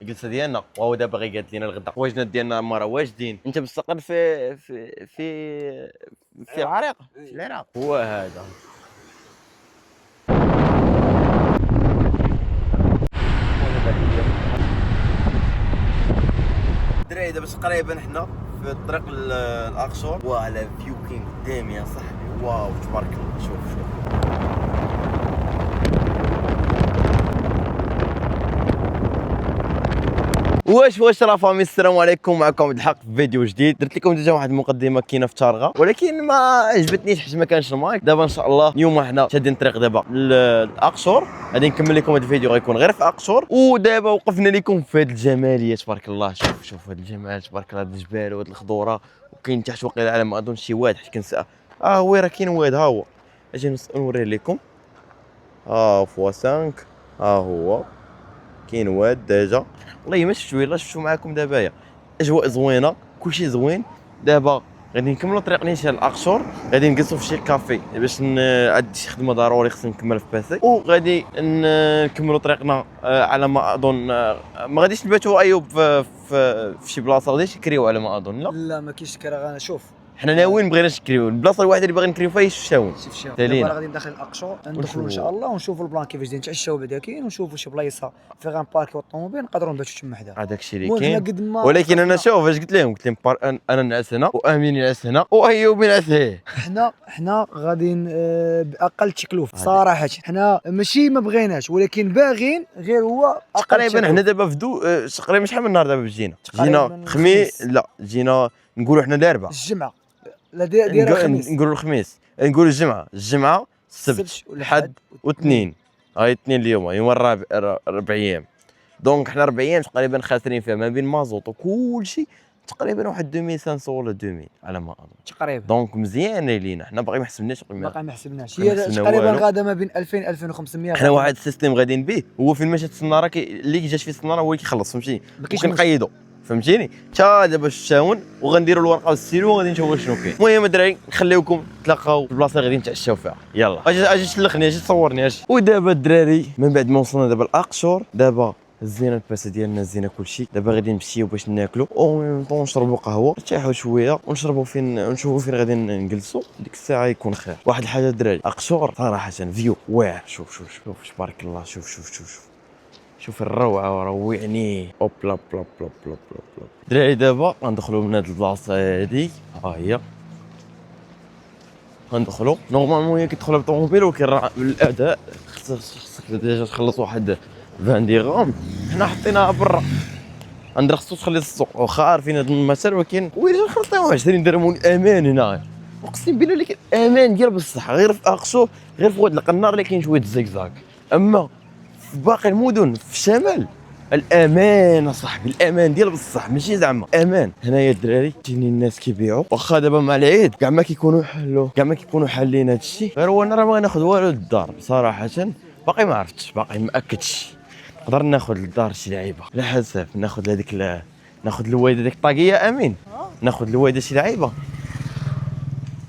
الجلسه ديالنا، وهو دابا غيقاد لينا الغدا. واجدنا ديالنا ما راه واجدين. انت مستقر في العريق، في العراق. هو هذا الدراري. دابا تقريبا حنا في الطريق الاقصر، وعلى فيو كاين قدامي يا صاحبي. واو تبارك الله. شوف واش راه فامي. السلام عليكم، معكم عبد الحق في فيديو جديد. درت لكم ديجا واحد المقدمه كاينه في تارغا، ولكن ما عجبتنيش حيت ما كانش المايك. دابا ان شاء الله اليوم حنا شادين الطريق دابا للاقصر، غادي نكمل لكم هذا الفيديو غيكون غير في اقصر. ودابا وقفنا لكم في هذه الجماليه تبارك الله. شوف هذا الجمال تبارك الله، هذه الجبال وهذه الخضوره. وكاين تحت واقيلا على ما اظن شي واد حيت كنسى. هو راه كاين واد، ها هو. اجي نوريه لكم. فوا 5. هو كاين واد ديجا. والله ما شفتو، يلاه شفتو معاكم دابايا. اجواء زوينه، كلشي زوين. دابا غادي نكملوا طريق نيشان الاقصر، غادي نجلسوا في شي كافي باش عندي شي خدمه ضروري خصني نكمل في باسي، وغادي نكملوا طريقنا على ما اظن. ما غاديش نباتوا ايوب في شي بلاصه، غاديش نكريو على ما اظن. لا ما كاينش كرا. انا شوف حنا ناويين بغينا نكريو. البلاصه الوحيده اللي باغي نكريو فيها هي الشاون. شوف شاف تالينا. دابا غادي ندخل الاقصر، ندخلوا ان شاء الله ونشوفوا البلان كيفاش داير، نتعشاو بعدا كاين، ونشوفوا شي بلايصه في غنباركيو الطوموبيل نقدروا نباتوا تما حدا. هذاك الشيء اللي المهم حنا كاين. قد ما ولكن انا وقفنا- شوف اش قلت لهم. قلت لهم انا نعس هنا، وامين ينعس هنا، وايوب ينعس هيه. حنا غادي باقل تكلفه صراحه. حنا ماشي ما بغيناش، ولكن باغيين غير هو أقل تقريبا تكلفة. حنا دابا تقريبا شحال من نهار دابا جينا تقريباً خميس. لا جينا نقولوا حنا الاربعاء. الجمعه لا دايره الخميس، نقولوا الخميس، نقولوا الجمعه السبت الحد والاثنين. هاي الاثنين اليوم الرابع، 4 ايام. دونك حنا 4 ايام تقريبا خاسرين فيها ما بين مازوط وكل شيء تقريبا واحد 2500 ولا 2000 على ما اظن تقريبا. دونك مزيان لينا. حنا باقي ما حسبناش باقي ما حسبناش، ما هي حسبنا تقريبا والو. غادا ما بين 2000 2500. حنا واحد السيستيم غاديين به، هو فين مشات السناره اللي جات فيه السناره هو اللي كيخلص، فهمتي. وكنقيدو، فهمتيني. تا دابا الشاون وغنديروا الورقه والسيلو وغادي نشوفوا شنو كاين. المهم الدراري نخليوكم تلاقاو في البلاصه اللي غادي نتعشاو فيها. يلا اجي تلخني، اجي تصورني اجي. ودابا الدراري من بعد ما وصلنا دابا الاقصر، دابا هزينا الباسه ديالنا، هزينا كلشي. دابا غادي نمشيو باش ناكلوا ونشربوا قهوه، نرتاحوا شويه ونشربوا فين، نشوفوا فين غادي نجلسوا. ديك الساعه يكون خير. واحد الحاجه الدراري، اقصر صراحه فيو واعر. شوف تبارك الله. شوف الروعه، روعني. اوب لا بلا بلا بلا بلا. دراري دابا غندخلوا من هاد البلاصه هادي. ها هي غندخلوا. نورمالمون هي كتدخل بالطوموبيل، ولكن راه بالاداء خصك ديجا تخلص واحد 20 درهم. حنا حطيناها برا، عندنا خصو تخلي السوق، واخا عارفين هاد المثل، ولكن ويلي نخلطيو 20 درهم والامان هنا. اقسم بالله لك الامان ديال بصح. غير في اقصو، غير في واد القنار اللي كاين شويه الزيكزاك، اما في باقي المدن في الشمال الامان اصاحبي، الامان ديال بصح، ماشي زعما امان. هنايا الدراري تيني الناس كيبيعوا، واخا دابا مع العيد كاع ما كيكونوا حالين هادشي. غير هو انا راه ما ناخذ والو للدار بصراحه. باقي ما عرفتش، باقي ما اكدتش. نقدر ناخذ للدار شي لعيبه على حسب. ناخذ هذيك ناخذ الوالده ديك الطاقيه. امين ناخذ الوالده شي لعيبه.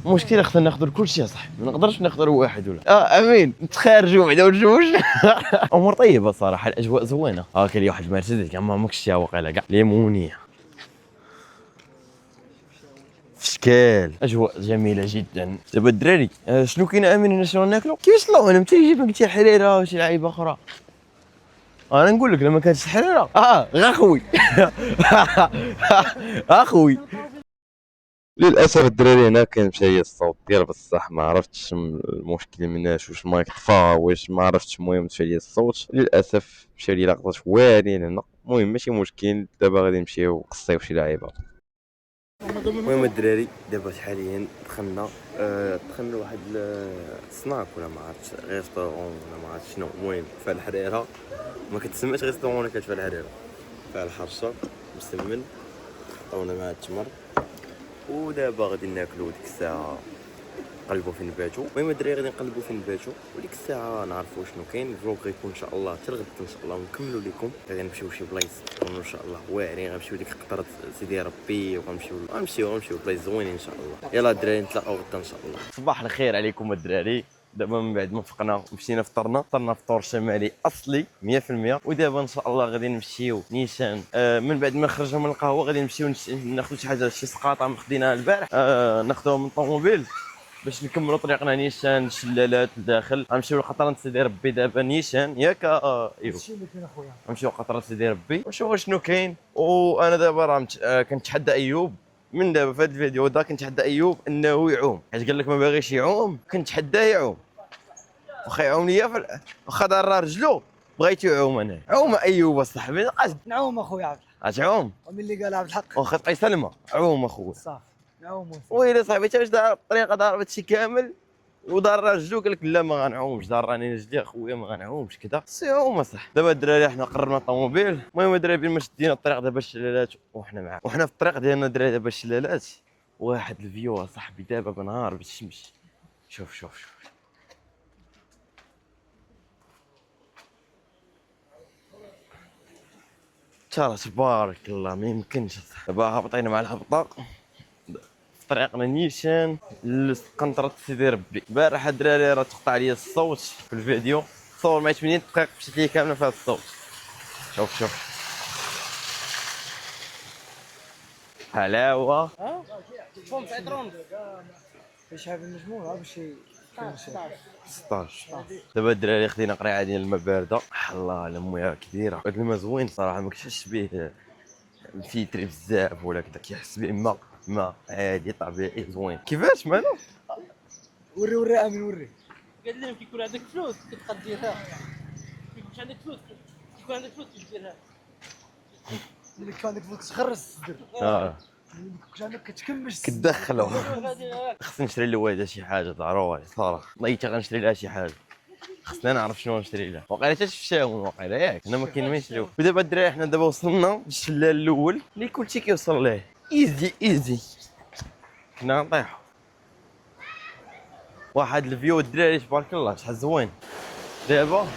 المشكله خصنا ناخذ كل شيء صح، ما نقدرش ناخذ واحد ولا امين نتخارجوا بعدا ونجوج. امور طيبه صراحه، الاجواء زوينه. كاين لي واحد المرسيدس كاع ما شفتها واقيلا، كاع ليمونيه في شكال. اجواء جميله جدا. دابا الدراري شنو كاين امين هنا؟ شنو ناكلوا؟ كيفاش طلعوا هنا؟ انت يجيب لك شي حريره وشي لعيبه اخرى. انا نقول لك لما كانتش الحريره غا خوي. اخوي للاسف الدراري هنا كان مشى ليا الصوت ديال بصح، ما عرفتش المشكل مناش، واش المايك طفى واش ما عرفتش. المهم مشى ليا الصوت للاسف، مشى لي لقطات واعرين هنا. المهم ماشي مشكل، دابا غادي نمشيو نقصيو شي لعيبه. المهم الدراري دابا حاليا دخلنا لواحد السناك ولا ما عرفتش، ريستورون ولا ما عرفتش شنو. المهم فيها الحريره، ما كتسماش ريستورون ولا كتفها الحريره، فيها الحرشه مسمن، عطاونا مع التمر. ودابا غادي ناكلو. ديك الساعه نقلبوا فين نباتو. المهم الدراري غادي نقلبوا فين نباتو، وديك الساعه نعرفوا شنو كاين. الفلوق غيكون ان شاء الله حتى الغد ان شاء الله، ونكملوا لكم. غادي نمشيو شي بلايص يكونوا ان شاء الله واعرين. غنمشيو ديك قطره سيدي ربي، وغنمشيو بلايص زوينين ان شاء الله. يلا الدراري نتلاقاو غدا ان شاء الله. صباح الخير عليكم الدراري. دابا من بعد ما فقنا مشينا فطرنا فطور شمالي اصلي 100%. ودابا ان شاء الله غادي نمشيو نيشان. من بعد ما خرجنا من القهوه غادي نمشيو ناخذ شي حاجه، شي سقاطه خديناها البارح، ناخذوها من الطوموبيل باش نكملوا طريقنا نيشان الشلالات لداخل. غنمشيو لقطره سيدي ربي دابا نيشان ياك ايوا. هادشي اللي كاين اخويا. غنمشيو قطره سيدي ربي ونشوفوا شنو كاين. وانا دابا راه كنتحدى ايوب من دابا في هذا الفيديو دا، كنتحدى ايوب انه يعوم، حيت قال لك ما باغيش يعوم، كنتحداه يعوم. واخا يعوم ليا واخا دار رجلو بغيت يعوم انا. عوم ايوب اصاحبي، نعوم اخويا، غتعوم ومن اللي قالها بالحق. واخا تبقى سلمى. عوم اخويا صافي نعوم. ويلي صاحبي حتى واش دار الطريقه، ضارب هادشي كامل ودار رجلو قال لك لا ما غنعومش، دار راني رجلي اخويا ما غنعومش كذا. سي عوم اصاحبي. دابا الدراري حنا قررنا الطوموبيل. المهم الدراري ما شدينا الطريق دابا الشلالات وحنا معاهم، وحنا في الطريق ديالنا الدراري دابا الشلالات. واحد الفيو صاحبي دابا بنهار بالشمس. شوف شوف شوف ترى تبارك الله ما يمكنش. دابا هابطين مع الهبطه في طريقنا نيشان لقنطرة سيدي ربي. البارح الدراري راه تقطع لي الصوت في الفيديو، صور معايا 8 دقائق مشيت لي كامله في هذا الصوت. شوف شوف حلاوه. فهم سيطرون باش هذا المجموع باش 16. دابا الدراري خدينا قريعه ديال الماء بارده. الله على مويها كبيره. هذا الماء زوين صراحه، ما كتحسش به مفيتري بزاف ولا كذا، كيحس به ماء عادي طبيعي زوين. كيفاش مالو؟ وري امين وري. قال لهم كيكون عندك فلوس كتبقى ديرها، كيكونش عندك فلوس كيكون عندك فلوس كديرها. اللي كان عندك فلوس تخرس الصدر، اللي كنت عندك كتكمش كتدخلو. خصني نشري لوالده شي حاجه ضروري صراحه، بغيت غنشري لها شي حاجه. خصنا نعرف شنو نشري لها. وقيلا حتى شفتهم وقيلا ياك هنا ما كاين ما يشريو. ودابا الدراري حنا دابا وصلنا للشلال الاول اللي كلشي كيوصل ليه ايزي ايزي. كنا نطيحو واحد الفيو الدراري تبارك الله شحال زوين. دابا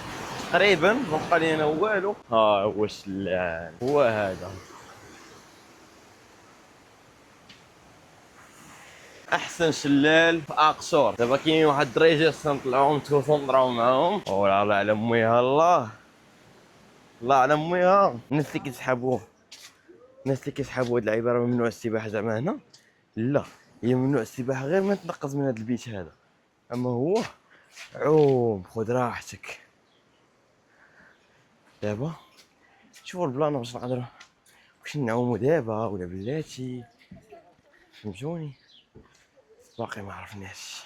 تقريبا ما بقى لينا والو. ها هو الشلال، هو هذا احسن شلال في اقصور. دابا كاين واحد الدريجه خصنا نطلعوهم نتكونطراو معاهم. والله الله على اميها، الله على اميها. الناس اللي كيسحبوه، الناس اللي كيسحبوا هاد العباره ممنوع السباحه زعما هنا، لا هي ممنوع السباحه غير ما تنقز من هاد البيت هذا. اما هو عوم خذ راحتك. دابا شوفوا البلان واش نقدروا واش نعوموا دابا ولا بلاتي، فهمتوني؟ باقي ما عرفناش.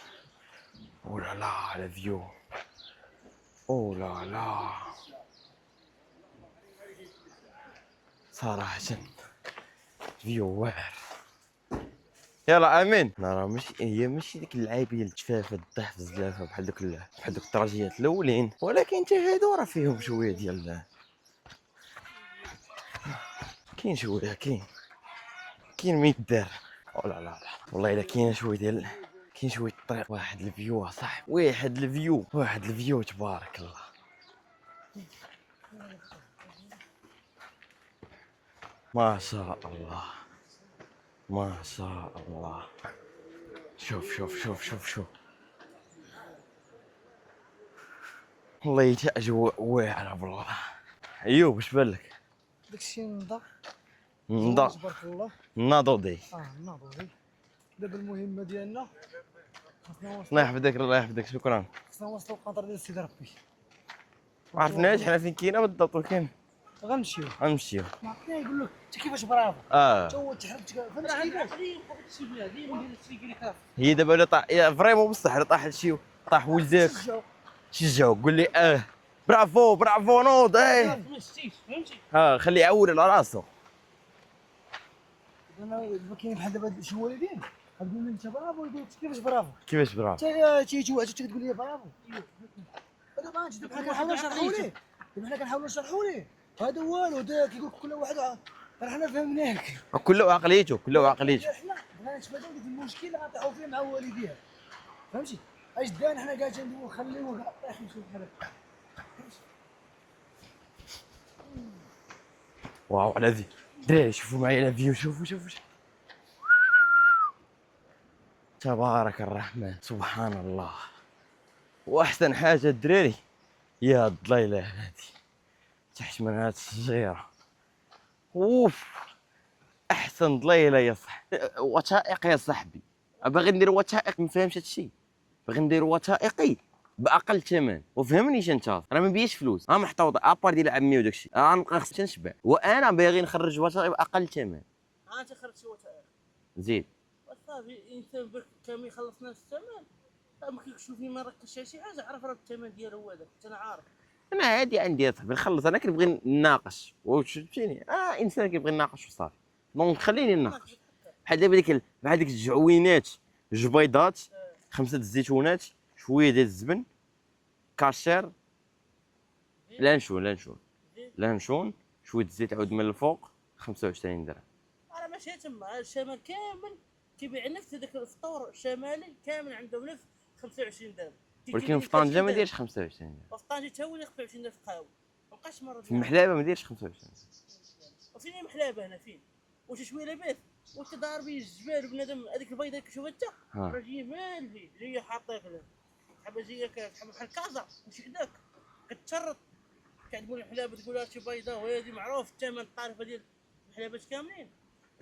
اولا لا على فيو، اولا لا صراحة فيو واعر. يلا امين. راه ماشي ديك اللعيبيه الجفافه الضحف الزلافه بحال دوك الطراجيات الاولين، ولكن حتى هادو راه فيهم شويه ديال كاين شويه كاين ما يدار. لا لا والله الا كاين شويه الطريق. واحد الفيو صح، واحد الفيو تبارك الله. ما شاء الله ما شاء الله. شوف شوف شوف شوف شوف والله يتا اجواء واعره بالله. ايوب واش بالك؟ داكشي نضا تبارك الله. ناضودي. ناضودي. دابا المهمه ديالنا خصنا الله يحفظك الله يحفظك. شكرا. خصنا نوصلوا القنطره ديال سيدي ربي. ما عرفناش حنا فين كاينه بالضبط، ولكن غنمشيو ما عرفنا يقول لك انت كيفاش برافو. حتى هو تحرك فهمتي كيفاش. هي دابا ولا طاح فريمون بصح الا طاح شي طاح ولدك شجعو قول لي برافو نوض. فهمتي خليه يعول على راسو. انا كاين بحال دابا شي والدين غتقول لي انت برافو، يقول لك كيفاش كيفاش برافو. برافو؟ انت تيجي واحد تقول لي برافو. هذا ما دابا حنا كنحاولوا نشرحوا ليه، هذا والو كيقول كل واحد راه حنا فهمناك. كله عقليته حنا بغينا نتفاداو ديك المشكل اللي غنطيحوا فيه مع والديه، فهمتي؟ اش دان حنا كاع تندويو نخليوه كاع طايح نمشيو بحال هكا. واو على ذي دراري شوفوا معايا على فيو. شوفوا تبارك الرحمن سبحان الله. واحسن حاجه الدراري هي هاد الضليله هادي تحت من هاد الشجيره. اوف احسن ضليله يا صح. وثائق يا صاحبي، باغي ندير وثائق، ما فهمش هادشي. باغي ندير وثائقي باقل ثمن، وفهمنيش انت، راه ما بياش فلوس، محطوط ابار ديال عمي وداكشي، غنبقى خصني نشبع، وانا باغي نخرج وثائق باقل ثمن. انت خرجت وثائق زيد وصافي. انسان بك كامل خلصنا الثمن، ما كيشوفني ما ركزش شي حاجه، عرف راه الثمن ديالو هو هذاك، انا عارف. انا عادي عندي يا صاحبي نخلص، انا كنبغي نناقش واش فهمتيني، انسان كيبغي يناقش وصافي، دونك خليني نناقش. بحال دابا بحال ديك الجعوينات، الجبيضات، 5 الزيتونات، شويه ديال الزبن، كاشير، لانشون، شويه الزيت عود من الفوق، 25 درهم. انا ماشي تما الشمال كامل كيبيع نفس هذاك الفطور الشمالي كامل عنده نفس 25 درهم. ولكن في طنجه ما دايرش 25 درهم، وفي طنجه تا هو اللي 25 درهم في قهوه، ما بقاش مره في المحلابه ما دايرش 25 درهم. وفين محلابه هنا فين؟ واش شويه لاباس وانت ضارب الجبال وبنادم هذيك البيضه كتشوفها انت راه جايه مالفي جايه حاطيك لها حبه جايه بحال كازا ماشي حداك كتشرط كتقول المحلابه تقول لها شي بيضه وهذه معروف الثمن الطارفه ديال المحلابات كاملين.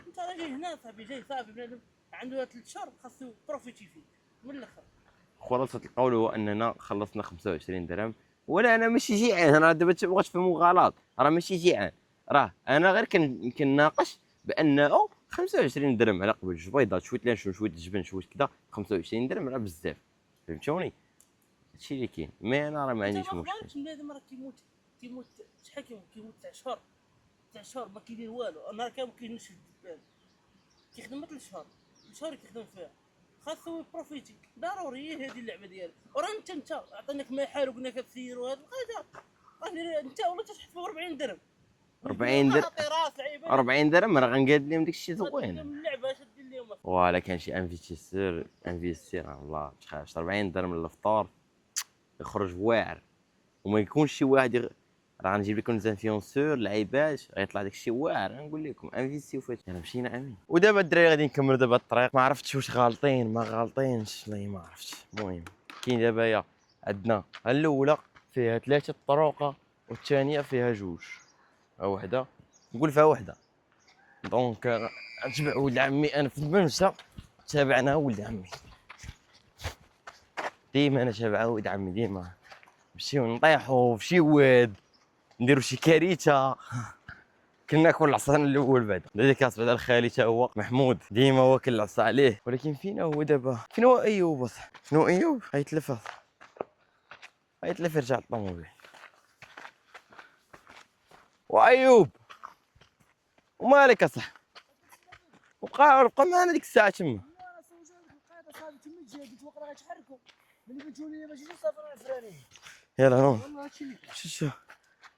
انت راه جاي هنا صاحبي، جاي صافي بنادم عنده 3 شهور خاصو بروفيتي فيه من الاخر. خلاصة القول هو اننا خلصنا 25 درهم، ولا انا ماشي جيعان، راه دابا تبغى تفهموا غلط، راه ماشي جيعان، راه انا غير كنناقش بانه 25 درهم على قبل جوج بيضات، شويه لانشون، شويه الجبن، شويه كذا، 25 درهم راه بزاف، فهمتوني؟ هادشي اللي كاين، مي انا راه ما عنديش ما مشكل. بالكش بنادم راه كيموت شحال كيموت 9 شهور، 9 شهور ما كيدير والو، نهار كامل كينشف الدبان كيخدم 3 شهور، الشهور كيخدم فيها خاصو بروفيتي ضروري. هذه اللعبه ديالو، وراه انت عطيناك محل وقلنا لك تسير وهذا الحاجه، انت والله تشحت في 40 درهم 40 درهم، عطي راس لعيبه 40 درهم راه غنقاد لهم داكشي زوين. من اللعبه اش دير اليوم. فوالا كان شي انفيستير والله تخافش 40 درهم للفطور يخرج واعر، وما يكونش شي واحد راه غنجيب لكم زانفيونسور لعيبات غيطلع داك الشيء واعر، نقول لكم انفيستيو فيه. يلا مشينا امين. ودابا الدراري غادي نكملوا دابا الطريق، ما عرفتش واش غالطين ما غالطينش، والله ما عرفتش. المهم كاين دابا يا عندنا الاولى فيها 3 طرق والثانيه فيها 2، وحده نقول فيها وحده، دونك نتبع ولد عمي انا في المنشا، تابعنا ولد عمي ديما، انا تابع ولد عمي ديما، نمشيو نطيحو في شي واد، نديرو شي كارثه. كنا ناكل العصا الاول بعد ديكاس بعد الخالي تا هو محمود ديما واكل العصا عليه. ولكن فين هو دابا؟ فين هو ايوب اصاحبي؟ فين هو ايوب؟ غيتلف يرجع للطوموبيل. وايوب ومالك اصاحبي؟ بقى معنا ديك الساعه تما. انا سويت القاعده صافي تما جا قلت واقيلا غيتحركوا ملي قلتوا لي ماشي صافي راه الفراني. يلا نون والله هادشي اللي كاين. شوف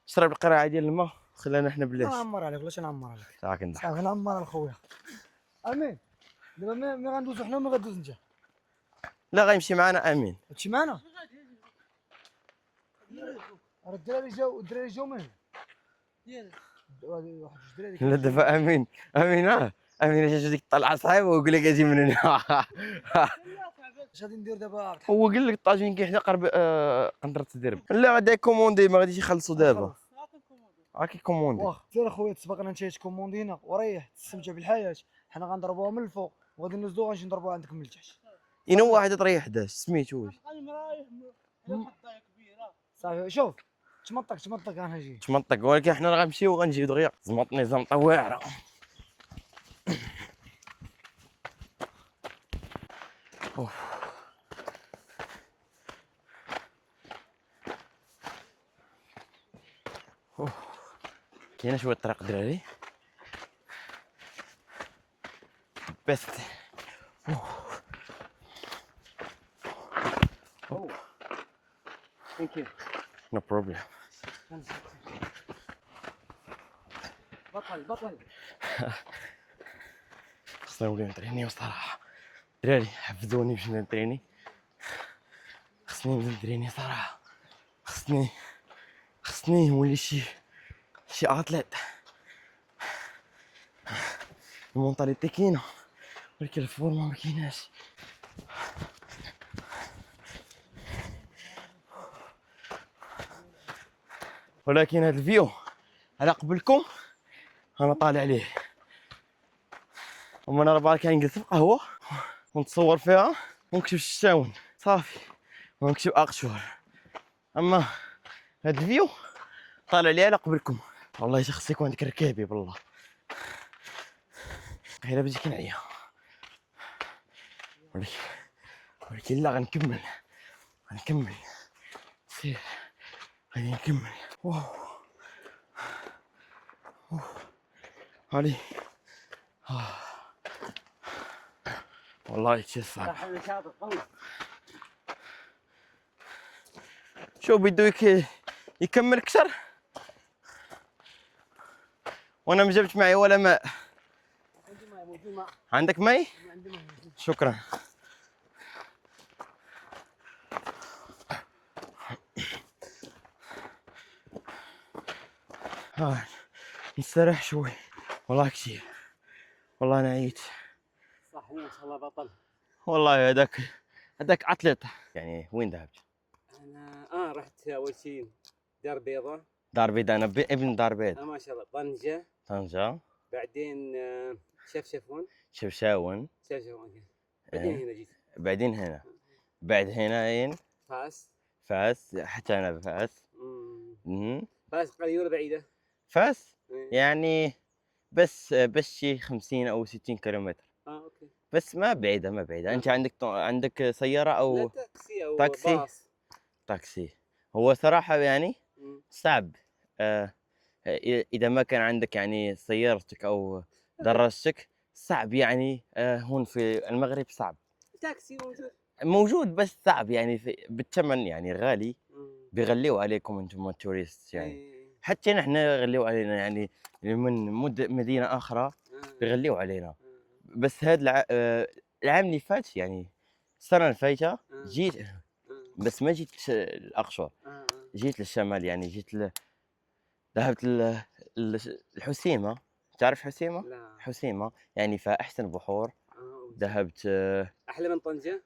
شرب القرعه ديال الماء خلينا حنا بلاش. نعمر عليك ولا نعمر عليك ساعه كنضحك. صافي نعمر على خويا امين. دابا ملي غندوزو حنا وما غدوز انت لا غيمشي معنا امين. هادشي معنا. راه الدراري جاو من هنا ديالك واحد جوج دراري. لا دابا امين امين جا ديك الطلعه صعيبه ويقول لك اجي من هنا. اش غادي ندير دابا؟ هو قال لك الطاجين كاين حدا قرب قنطره الدرب. لا غادي كوموندي ما غاديش يخلصوا دابا. هاكي كوموندي. واخا سير اخويا تسبقنا انت تكوموندينا وريح تستمتع بالحياه. حنا غنضربوها من الفوق وغادي ننزلو غنجي نضربوها عندك من التحت. اين هو واحد طريح حداش سميتو واش انا رايح حطايه كبيره صافي شوف تمطق انا جاي تمنطق، ولكن حنا راه غنمشيو وغنجيو دغيا. زمطني زمطه واعره. كاينه شويه طريق دراري بيست. ثانك يو نو بروبليم. بطل خصنا نوليو نترينيو صراحه دراري، حفزوني باش نتريني. خصني نبدا نتريني صراحه، خصني نولي شي اتليت. المونطاليتي كاينه ولكن الفورما ما كايناش. ولكن هذا الفيو على قبلكم انا طالع عليه، ومن انا بالك نجلس في قهوه ونتصور فيها ونكتب الشاون صافي ونكتب اقشور. اما هذا الفيو طالع لي على قبلكم. والله شخص يكون عندك ركابي بالله غير بديك نعيا، ولكن لا غنكمل سير غادي نكمل. علي والله شي صعب. شو بده يكمل اكثر وانا ما جبت معي ولا ماء. عندك ماء؟ شكرا. نستريح شوي والله كثير، والله انا عييت. صح ما شاء الله بطل. والله هذاك عطلت. يعني وين ذهبت؟ انا رحت اول شيء دار بيضاء. دار بيضاء، انا ابن دار بيضاء. ما شاء الله. طنجة. بعدين شفشفون. شفشاون. بعدين هنا جيت. بعدين هنا. بعد هنا اين؟ فاس حتى انا بفاس. فاس قريبة ولا بعيدة؟ فاس يعني بس شي 50 او 60 كيلومتر. اوكي. بس ما بعيدة انت عندك سيارة او لا تاكسي او تاكسي؟ باص. تاكسي. هو صراحة يعني صعب اذا ما كان عندك يعني سيارتك او دراجتك صعب يعني هون في المغرب صعب. تاكسي موجود بس صعب يعني بالثمن يعني غالي. بيغليوا عليكم انتم التوريست يعني. حتى نحن غليوا علينا يعني من مدينة أخرى بيغليوا علينا. بس هذا العام اللي فات يعني السنة اللي فاتت جيت بس ما جيت الأقصر، جيت للشمال يعني ذهبت الحسيمة. تعرف حسيمة؟ لا. حسيمة يعني فأحسن بحور. ذهبت أحلى من طنجة؟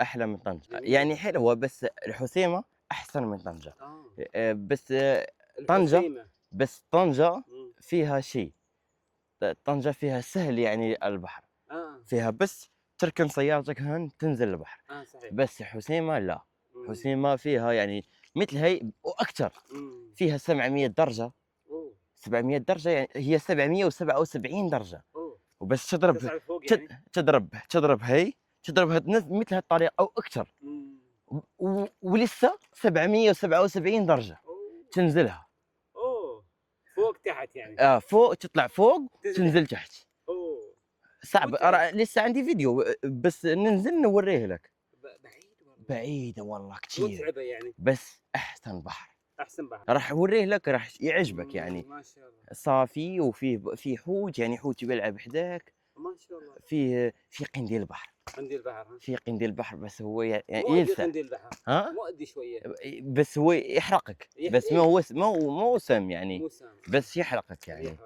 أحلى من طنجة يعني حلوة بس الحسيمة أحسن من طنجة. بس طنجة فيها شيء. طنجة فيها سهل يعني البحر. فيها بس تركن سيارتك هون تنزل البحر. صحيح. بس حسيمة لا. حسيمة فيها يعني مثل هي وأكثر. فيها 700 درجة. 700 درجة يعني هي 777 درجة. وبس تضرب هي تضربها مثل هالطريقة أو أكثر. ولسه 777 درجة تنزلها. فوق تحت يعني. فوق تطلع فوق تنزل تحت. صعب. لسه عندي فيديو بس ننزل نوريه لك. بعيدة والله كثير. متعبة يعني. بس أحسن بحر. بحر. راح أوريه لك راح يعجبك يعني. ما شاء الله. صافي وفيه حوت يعني حوت يلعب حداك. ما شاء الله. في قنديل البحر. في قنديل البحر بس هو يعني يلسع. قنديل البحر. مؤدي شوية. بس هو يحرقك. بس ما هو سم يعني. بس يحرقك يعني.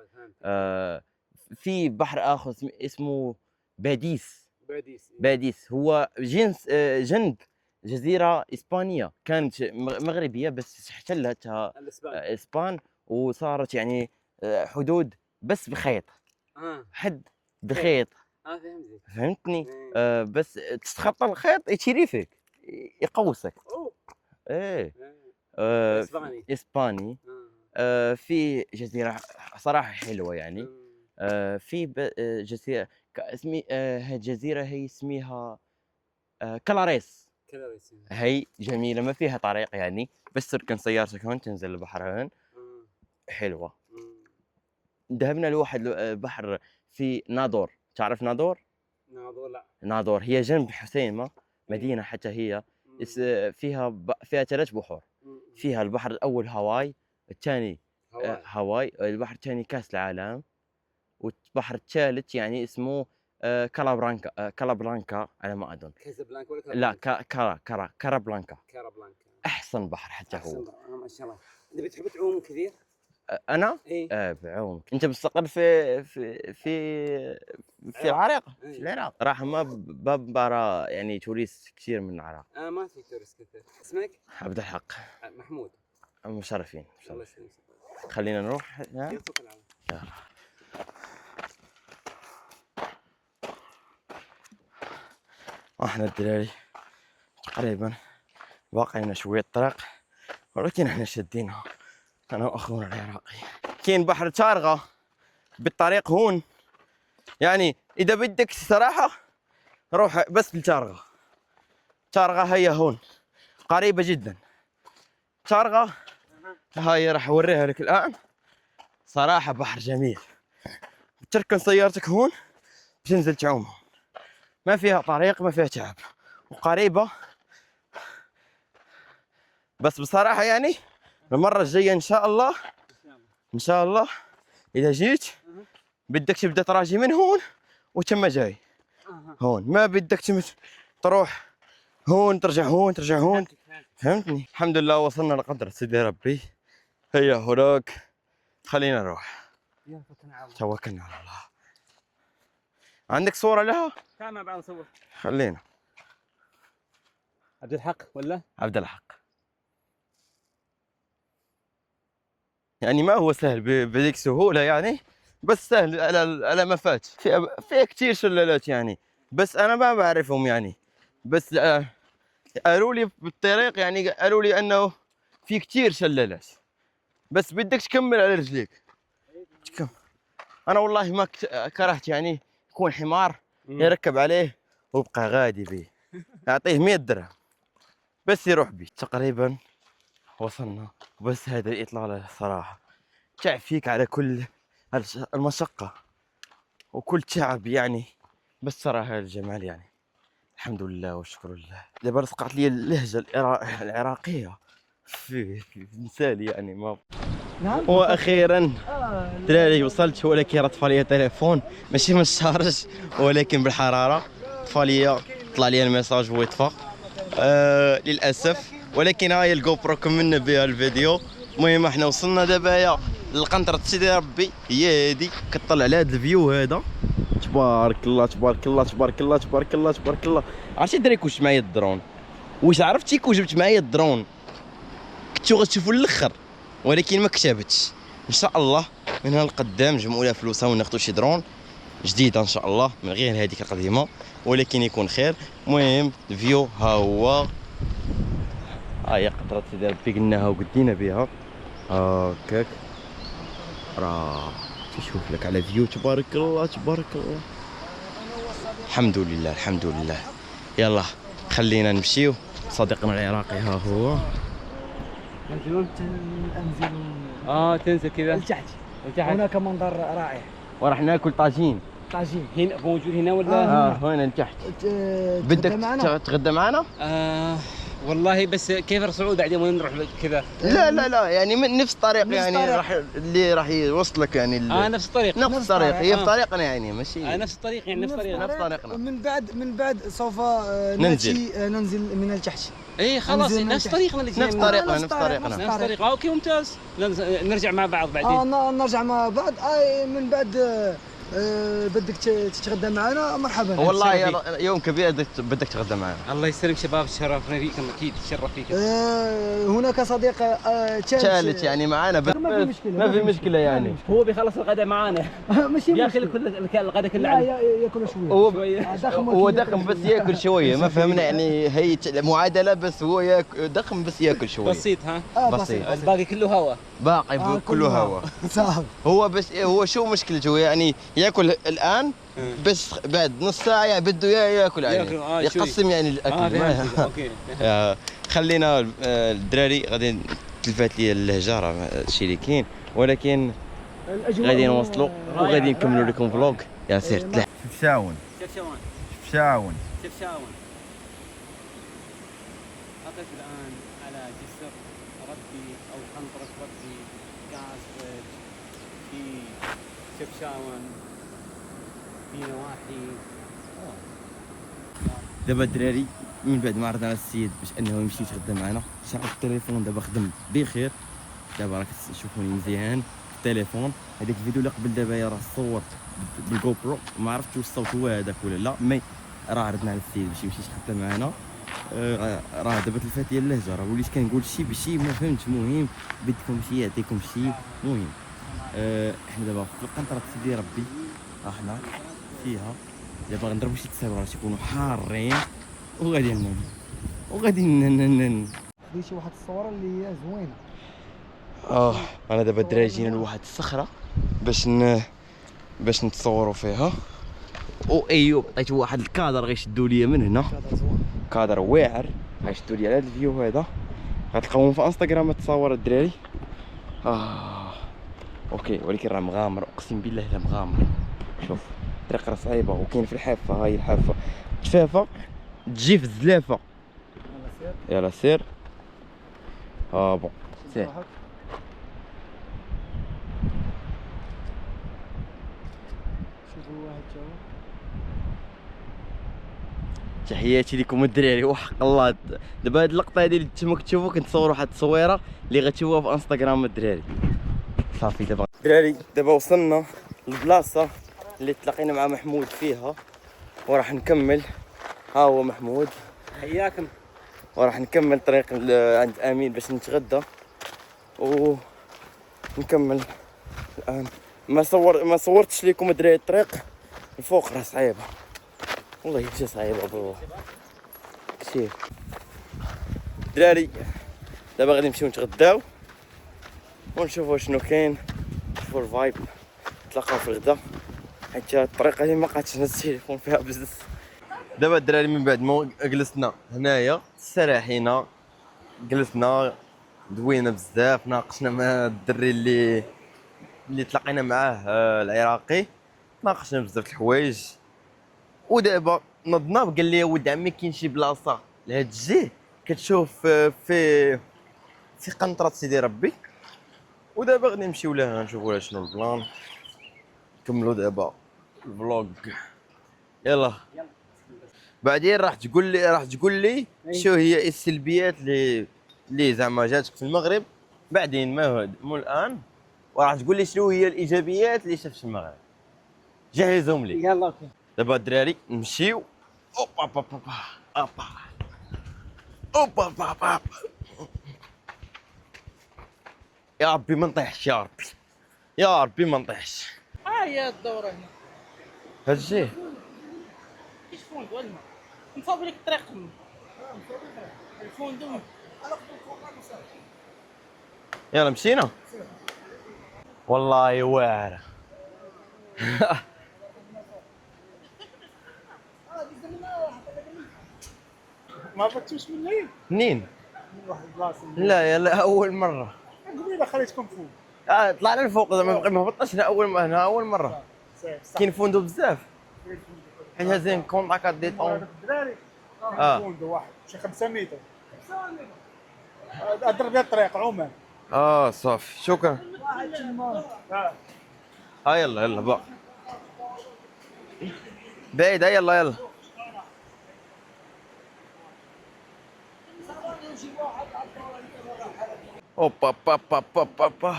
في بحر آخر اسمه باديس. هو جنس جنب جزيرة إسبانية كانت مغربية بس احتلتها إسبان وصارت يعني حدود بس بخيط. حد بخيط. فهمتني. بس تتخطى الخيط يشري فيك يقوسك. ايه. إسباني. في جزيرة صراحة حلوة يعني. في جزيرة هاد الجزيرة هي اسمها كلاريس. هي جميلة ما فيها طريق يعني بس تركن سيارتك هون تنزل البحر هون. حلوة. ذهبنا لواحد بحر في نادور. تعرف نادور؟ لا. نادور هي جنب حسيمة مدينة حتى هي. فيها 3 بحور. فيها البحر الأول هاواي، الثاني هاواي، البحر الثاني كأس العالم، والبحر الثالث يعني اسمه كالابلانكا على ما أظن. كازابلانكا ولا لا كارابلانكا. أحسن بحر حتى هو. ما شاء الله. أنت بتحب تعوم كثير؟ أنا؟ إيه؟ بعوم. أنت مستقر في العراق؟ في العراق راح ما برا يعني توريست كثير من العراق. ما في توريست كثير. اسمك؟ عبد الحق. مشرفين الله يسلمك. خلينا نروح يعطيك العافية. يلا. احنا الدراري تقريبا باقي لنا شويه طريق، ولكن احنا شادينها انا واخونا العراقي. كاين بحر تارغه بالطريق هون، يعني اذا بدك صراحه روح بس لتارغه. تارغه هي هون قريبه جدا. تارغه هاي راح اوريها لك الان. صراحه بحر جميل، تركن سيارتك هون بتنزل تعوم، ما فيها طريق ما فيها تعب وقريبه. بس بصراحه يعني المره الجايه ان شاء الله ان شاء الله اذا جيت بدك تبدا تراجي من هون وتم جاي هون، ما بدك تروح هون ترجع هون ترجع هون، فهمتني؟ الحمد لله وصلنا لقدر سيدي ربي. هيا هناك، خلينا نروح. توكلنا على الله. عندك صورة لها؟ تعال بعد نصور. خلينا. عبد الحق ولا؟ عبد الحق. يعني ما هو سهل بذيك سهولة يعني، بس سهل على ما فات. في كثير شلالات يعني، بس أنا ما بعرفهم يعني. بس قالوا لي بالطريق يعني، قالوا لي أنه في كثير شلالات، بس بدك تكمل على رجليك. تكمل. أنا والله ما كرهت يعني يكون حمار يركب عليه ويبقى غادي بيه، أعطيه 100 درهم بس يروح بيه. تقريبا وصلنا، بس هذا الإطلالة صراحة تعب فيك على كل المشقة وكل تعب يعني، بس صراحة الجمال يعني الحمد لله والشكر لله. دابا رسقت لي اللهجة العراقية في مثالي يعني ما. نعم. واخيرا دراري وصلت، ولكن راه طفى لي تليفون ماشي من الشارج ولكن بالحراره. طفى لي، طلع لي الميساج ويطفى للاسف، ولكن هاي الجو برو كملنا بها الفيديو. المهم احنا وصلنا دابا للقنطرة سيدي ربي، هي هادي كطلع على هذا الفيو هذا. تبارك الله تبارك الله تبارك الله تبارك الله تبارك الله. عرفتي دريك واش معايا الدرون؟ واش عرفتي كون جبت معايا الدرون كنتو غتشوفوا الاخر، ولكن ما كتبتش. ان شاء الله من هنا لقدام نجمعوا لها فلوسها وناخذوا شي درون جديده ان شاء الله من غير هذيك القديمه، ولكن يكون خير. المهم الفيو ها هو، هي قدرت سيدي ربي قلناها وقدينا بها هكاك. راه تشوف لك على فيو تبارك الله تبارك الله. الحمد لله الحمد لله. يلا خلينا نمشيو. صديقنا العراقي ها هو. ينزلون؟ انزلون تنزل كذا لتحت. لتحت. هناك منظر رائع. وراح ناكل طاجين. طاجين هنا موجود هنا ولا؟ هنا لتحت. بدك بدك تغدى معنا؟ والله بس كيف صعود بعدين وين نروح كذا؟ لا لا لا يعني من نفس الطريق نفس يعني الطريق. راح اللي راح يوصلك يعني نفس الطريق. نفس الطريق هي في طريقنا يعني ماشي نفس الطريق يعني نفس الطريق. نفس طريقنا. من بعد سوف ننزل. ننزل من التحت. اي خلاص ننزل نفس طريقنا اللي نفس طريقنا نفس طريقنا نفس الطريق. اوكي ممتاز. نرجع مع بعض بعدين. نرجع مع بعض. من بعد بدك تتغدى معنا مرحبا. والله يوم كبير بدك تغدى معنا. الله يسلمك شباب، تشرفنا فيكم اكيد تشرف فيكم. هناك صديق ثالث يعني معنا بس ما في مشكلة. ما في مشكلة يعني. هو بيخلص الغداء معانا. ماشي ياكل كل الغداء كله لا عنه. ياكل شويه. هو دخم بس ياكل شوية، ما فهمنا يعني هي معادلة، بس هو ياكل دخم بس ياكل شوية بسيط ها. بسيط. الباقي كله هواء. باقي كله هوا. صح. هو بس هو شو مشكلته يعني ياكل الان بس بعد نص ساعة يعني بده ياكل يعني يقسم يعني الاكل. اوكي. خلينا الدراري غادي تلفات لي اللهجة راه هادشي اللي كاين، ولكن غادي نوصلوا وغادي نكملوا لكم فلوق. يا سير طلع شفشاون شفشاون شفشاون. أقف الآن على جسر ربي أو قنطرة ربي كاز في شفشاون في نواحي. دابا الدراري من بعد ما عرضنا على السيد باش انه يمشي يتغدى معنا، شعل التليفون دابا خدم بخير. دابا راك تشوفوني مزيان في التليفون. هذاك الفيديو اللي قبل دابا راه صورت بالجو برو، ما عرفتش واش الصوت هو هذاك ولا لا، مي راه عرضنا على السيد باش يمشي يتغدى معنا راه دابا تلفات ديال اللهجه راه وليت كنقول شي بشي ما فهمتش. المهم بدكم شي يعطيكم شي. المهم احنا دابا في القنطره سيدي ربي، ها حنا فيها دابا غنضربوا شي تصاورات يكونوا حارين وغادي خدي شي واحد الصوره اللي هي زوينه. انا دابا الدراري جينا لواحد الصخره باش نتصوروا فيها. ايوب عطيت واحد الكادر غيشدوا ليا من هنا، هذا زوين. كادر واعر غيشدوا لي على هذا الفيو هذا. غتلقاوهم في انستغرام التصاور الدراري. اوكي ولكن راه مغامر، اقسم بالله الا مغامر. شوف الطريق راه صعيبه وكاين في الحافه، هاي الحافه تفافه تجي في الزلافه. يلا سير. بون سير. شوفوا واحد جا. تحياتي لكم الدراري وحق الله. دابا هاد اللقطه هادي اللي نتوما كتشوفوا كنتصور واحد التصويره اللي غتشوفوها في انستغرام الدراري. صافي دابا الدراري دابا وصلنا للبلاصه اللي تلاقينا مع محمود فيها وراح نكمل. ها هو محمود حياكم. وراح نكمل طريق عند امين باش نتغدى ونكمل الان. ما صورتش لكم الدراري الطريق الفوق راه صعيبه والله، ماشي صعيبه بالله. شتي دراري دابا غادي نمشيو نتغداو ونشوفوا شنو كاين، نشوفوا الفايب، نتلاقاو في الغدا حيت الطريق هذه ما بقاتش نهز التليفون فيها بزاف. دابا الدراري من بعد ما جلسنا هنايا استراحينا، جلسنا دوينا بزاف، ناقشنا مع الدري اللي تلاقينا معاه العراقي، ناقشنا بزاف الحوايج. ودابا نضنا قال لي ولد عمي كاين شي بلاصه لهاد الجهه كتشوف في قنطره سيدي ربي، ودابا غادي نمشيو لها نشوفوا لها شنو البلان، نكملوا دابا الفلوغ. يلا بعدين راح تقول لي شو هي السلبيات اللي زعما جاتك في المغرب، بعدين ما مو الان، وراح تقول لي شنو هي الايجابيات اللي شفت في المغرب. جهزهم لي. يلا اوكي. دابا الدراري نمشيو. اوبا بابا اوبا اوبا بابا. يا ربي ما نطيحش، يا ربي يا ربي ما نطيحش. هي الدورة هنا هاد الشيء كاين فندق الماء نصاوب لك الطريق الفندق. يلا مشينا. والله واعره. ما فتوش من لين منين؟ واحد البلاصه لا يلا اول مره. قبيله خليتكم فوق. طلعنا لفوق زعما ما هبطناش هنا اول مره. كاين فندق بزاف حيت هازين كونطاكات دي طون. الدراري فندق واحد شي 5 متر الدرب ديال الطريق عمان. صافي شكرا. يلا بقى بعيد. يلا اوبا بابا بابا.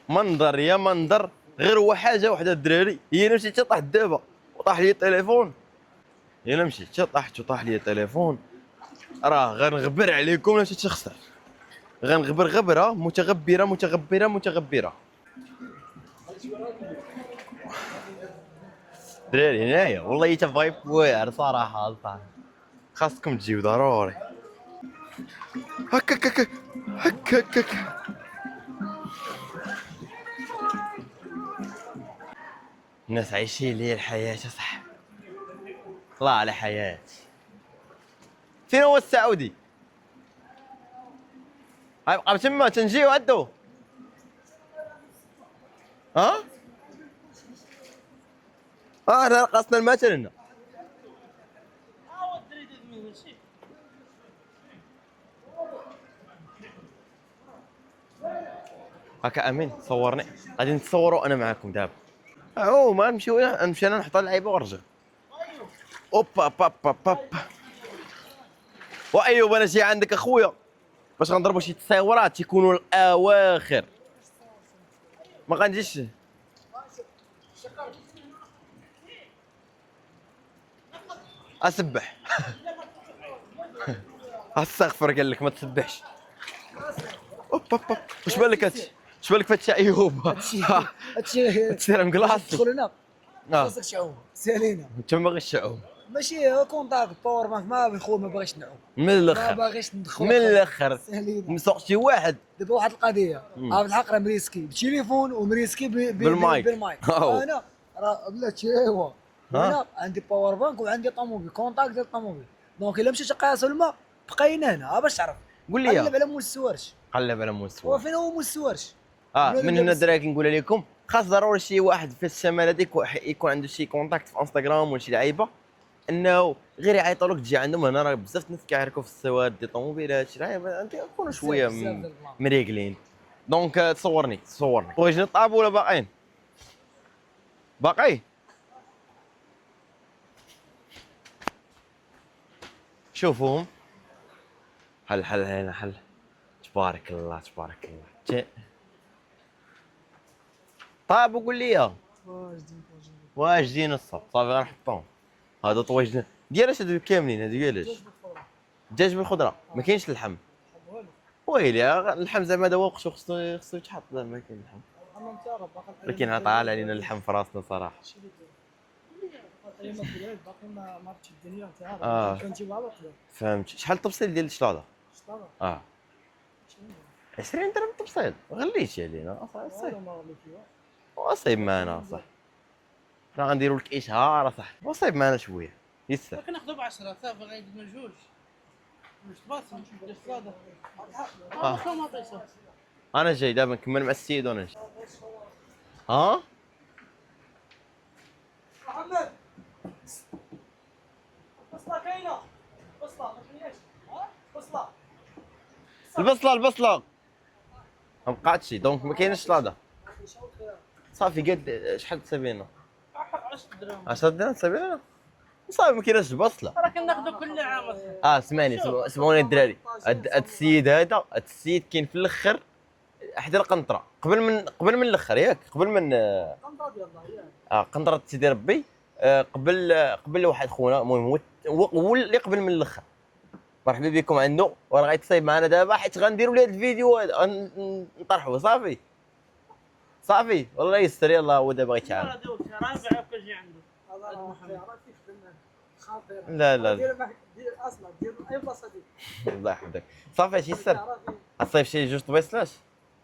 منظر يا منظر، غير هو حاجه وحده الدراري، هي انا مشيت طاح دابا وطاح لي التليفون. انا مشيت طاحت وطاح لي التليفون، راه غنغبر عليكم لا تخسر، غنغبر غبره متغبره. دراري هنايا والله حتى فايب واعر صراحه، خاصكم تجيو ضروري. هكاك الناس عايشين لي الحياة صح. الله على حياتي. فين هو السعودي؟ هاي بقى تما تنجيو عدو. رقصنا المثل هنا. هكا امين صورني، غادي نتصوروا انا معاكم دابا. ما نمشي انا نحط اللعيبه ونرجع. اوبا بابا بابا. وايوب انا جاي عندك اخويا باش غنضربوا شي تصاورات يكونوا الاواخر، ما غنجيش اسبح. استغفر قال لك ما تسبحش. اوب اوب اوب واش بالك هادشي؟ واش بالك فهادشي ايوب؟ هادشي تسير مقلاص. تدخل هنا اه خاصك تعوم سالينا. انت ما باغيش تعوم ماشي كونتاكت باور بانك ما بخو ما باغيش نعوم من ما الاخر. باغيش ندخل من الاخر سالينا. مسوق شي واحد دابا واحد القضيه عرفت الحق راه مريسكي بالتليفون ومريسكي بالمايك. أوه. انا راه بلاتي ايوا انا عندي باور بانك وعندي طوموبيل كونتاكت ديال الطوموبيل دونك الا مشيت تقاسو الماء بقينا هنا باش تعرف. قول لي قلب على مول السوارش. قلب على هو مستوى. فين هو مول السوارش؟ من هنا دراري نقول لكم خاص ضروري شي واحد في الشمال هذيك يكون عنده شي كونتاكت في انستغرام ولا شي لعيبه انه غير يعيطوا لك تجي عندهم. هنا راه بزاف الناس كيعرفوا في السواد ديال الطوموبيلات شي لعيبه انت يكونوا شويه بزاف ديال البلاص. مريقلين. دونك تصورني بغيتي نطابوا ولا باقيين؟ باقي شوفوهم. حل هنا حل. تبارك الله تبارك الله. طاب وقول لي واجدين الصب صافي غنحطهم. هذا طواجن ديالاش هادو كاملين هادو ديالاش؟ دجاج بالخضره ما كاينش اللحم. ويلي اللحم زعما هذا وقته خصو يتحط. لا ما كاين اللحم ولكن عطال علينا اللحم في راسنا صراحه. فهمت. شحال التبصيل ديال الشلاضه؟ 20 درهم تبصيل غليتي علينا وصايب معنا صح. راه غنديروا لك اشهار صح وصايب معنا شويه يسر. كناخذوا ب 10 صافي غيدنا جوج طماطم ديال الصاده طماطيشه. انا جاي دابا نكمل مع السيد وانا جاي. ها محمد بصله كاينه بصله ما كايناش بصله البصله ما بقاتش دونك ما كاينش شلاضه صافي. قد شحال تسابينا؟ 10 درهم 10 درهم تسابينا صافي ما كاينش البصله. راه كناخذوا كل عام. سمعني سمعوني الدراري. هاد السيد هذا كاين في الاخر حدا القنطره قبل من الاخر ياك قبل من قنطره سيدي ربي. قبل واحد خونا المهم هو اللي قبل من الاخر. مرحبا بكم عنده وراه غيتصايب معنا دابا حيت غنديروا ليه هذا الفيديو هذا نطرحوه صافي والله يستر. يلاه هو دابا غيتعامل. رابع كنجي عنده لا دير اصلا دير اي بلاصه دير الله يحفظك. صافي هادشي يسر. الصيف شي جوج طبيصلاش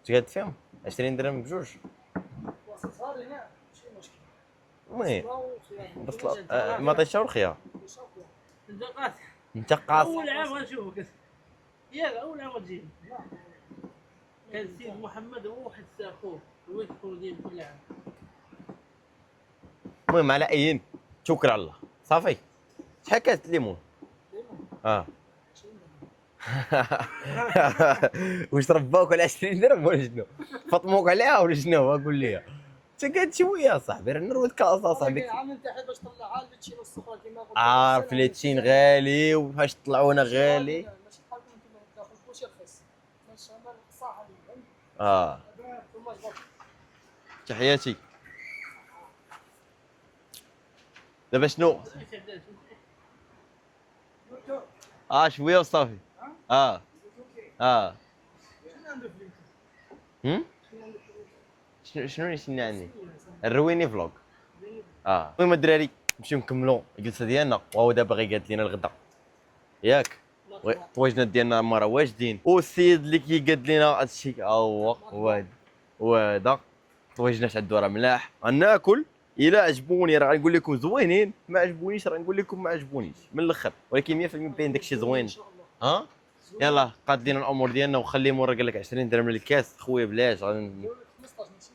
تقاد فيهم 20 درهم بجوج. صار هنا ماشي مشكل. المهم بصله مطيشه والخيار الدقات انت قاص. اول عام غنشوفك ياك اول عام غتجي. كان السيد محمد هو واحد اخوه هو يدخل ديال كل عام. المهم على اين توكل على الله صافي. شحال كاس الليمون؟ واش رباوك على 20 درهم ولا شنو؟ فطموك عليها ولا شنو؟ قول لي انت قاد شويه صاحبي راه نروي كاس صاحبي. عام انت حيت باش طلع عاد تشي الصخره كيما قلت. عارف ليتشين غالي وفاش طلعونا غالي. ماشي بحال كنتو تاخذ كلشي رخيص. ماشي انا الصح تحياتي. دابا شنو؟ شويه وصافي. شنو اللي عندي؟ الرويني فلوق. المهم الدراري نمشيو نكملوا الجلسه ديالنا وهو دابا غيقاد لينا الغدا ياك. الطواجنات ديالنا ما راه واجدين والسيد اللي كيقاد لينا هادشي هو وهذا الطواجنات عندو راه ملاح غناكل. الا عجبوني راه غنقول لكم زوينين ما عجبونيش راه نقول لكم ما عجبونيش من الاخر ولكن 100% باين داكشي زوين. يلا قاد لينا الامور ديالنا وخليه مورا قال لك 20 درهم للكاس خويا بلاش 15 ماشي مشكل.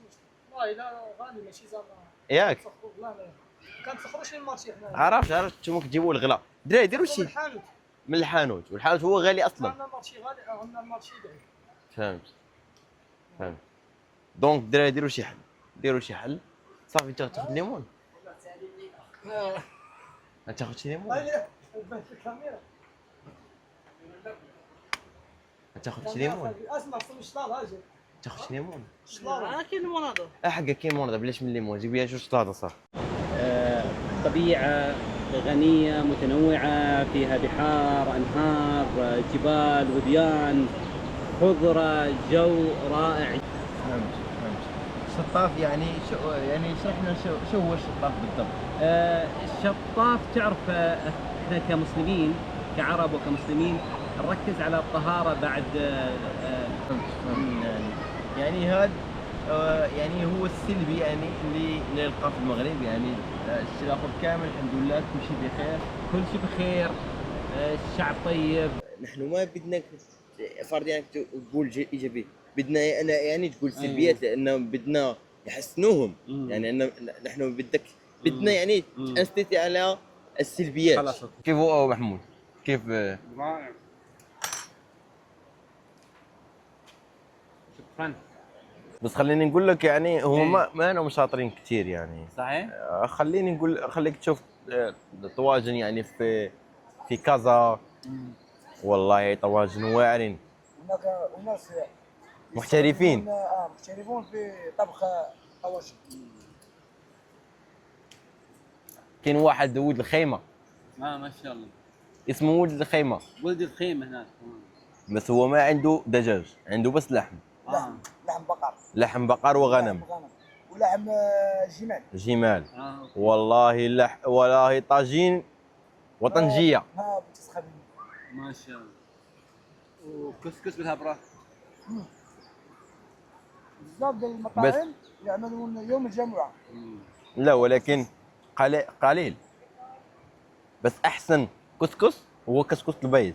والله الا غالي ماشي زعما ياك لا كنتسخروش المارشي حنا. عرفت نتوما كتجيبوا الغلا الدراري ديروا شي من الحانوت والحانوت هو غالي اصلا. عندنا المارشي غالي عندنا المارشي بعيد. فهمت دونك الدراري ديروا شي حل صافي. انت غتاخذ ليمون غتاخذ شي ليمون غتاخذ شي ليمون اسمع صوب الشلاضه اجي تاخذ شي ليمون. كاين المناظر حقا كاين مناضه بلاش من الليمون جيب لي جوج شلاضه صافي. الطبيعه غنية متنوعة، فيها بحار، أنهار، جبال، وديان، خضرة، جو رائع. فهمت. الشطاف يعني شو يعني اشرح لنا شو هو الشطاف بالضبط؟ الشطاف تعرف، احنا كمسلمين كعرب وكمسلمين نركز على الطهارة بعد فهمت. يعني هذا يعني هو السلبي يعني اللي نلقاه في المغرب، يعني الشيء الاخر كامل الحمد لله كل شيء بخير. كل شيء بخير، الشعب طيب. نحن ما بدنا فرض يعني تقول ايجابي، بدنا انا يعني تقول سلبيات لانه بدنا يحسنوهم. يعني أن نحن بدنا يعني انستيتي على السلبيات. خلاص. كيف هو محمود؟ كيف رائع. شكرا. بس خليني نقول لك يعني هم ما انهم شاطرين كثير يعني. صحيح. خليني نقول خليك تشوف طواجن يعني في كازا، والله طواجن واعرين هناك اناس محترفين. محترفون في طبخ طواجن. كاين واحد ولد الخيمه ما شاء الله. اسمه ولد الخيمه، ولد الخيمة هناك. بس هو ما عنده دجاج، عنده بس لحم لحم بقر. لحم بقر وغنم ولحم جمال. جمال. والله طاجين وطنجيه. ما بتسخن. ما شاء الله. وكسكس بالهبرة. بزاف ديال المطاعم يعملون يوم الجمعه. لا ولكن قليل، بس احسن كسكس هو كسكس البيض.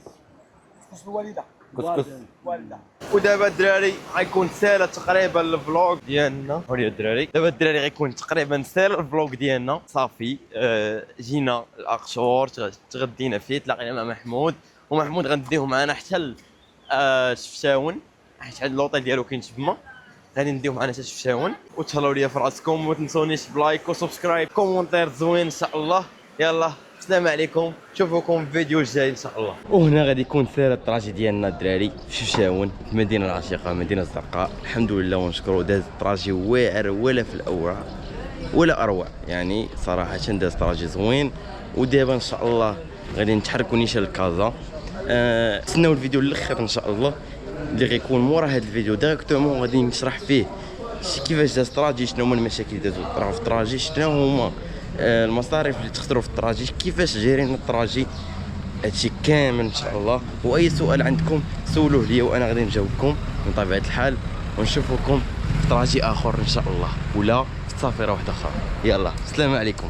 كسكس الوالده. كسكس والده. ودابا الدراري غيكون سالا تقريبا الفلوق ديالنا. وري الدراري دابا الدراري غيكون تقريبا سالا الفلوق ديالنا صافي. جينا الاقشور تغدينا فيه، تلاقينا مع محمود، ومحمود غنديوه معنا حتى الشفشاون، حيت عند اللوطيل ديالو كاين تما، غادي نديو معنا حتى الشفشاون. وتهلاو ليا في راسكم، وما تنسونيش بلايك وسبسكرايب كومونتير زوين ان شاء الله. يلا السلام عليكم، نشوفكم في الفيديو الجاي ان شاء الله. وهنا غادي يكون سير الطراجي ديالنا الدراري في شفشاون في المدينه العشيقه، المدينه الزرقاء. الحمد لله ونشكرو، داز الطراجي واعر ولا في الاوراق ولا اروع، يعني صراحه داز طراجي زوين. ودابا ان شاء الله غادي نتحركوا نيشان لكازا. تسناو الفيديو للاخر ان شاء الله، اللي غيكون مورا هذا الفيديو ديريكتومون غادي نشرح فيه كيفاش داز الطراجي، شنو هما المشاكل اللي دازو في الطراجي، شنو هما المصاريف اللي تخسروا في الطراجي، كيفاش جايرين الطراجي، هادشي كامل ان شاء الله. واي سؤال عندكم سولوه ليا وانا غادي نجاوبكم من طبيعه الحال. ونشوفكم في طراجي اخر ان شاء الله، ولا في سافره واحده اخرى. يلا السلام عليكم.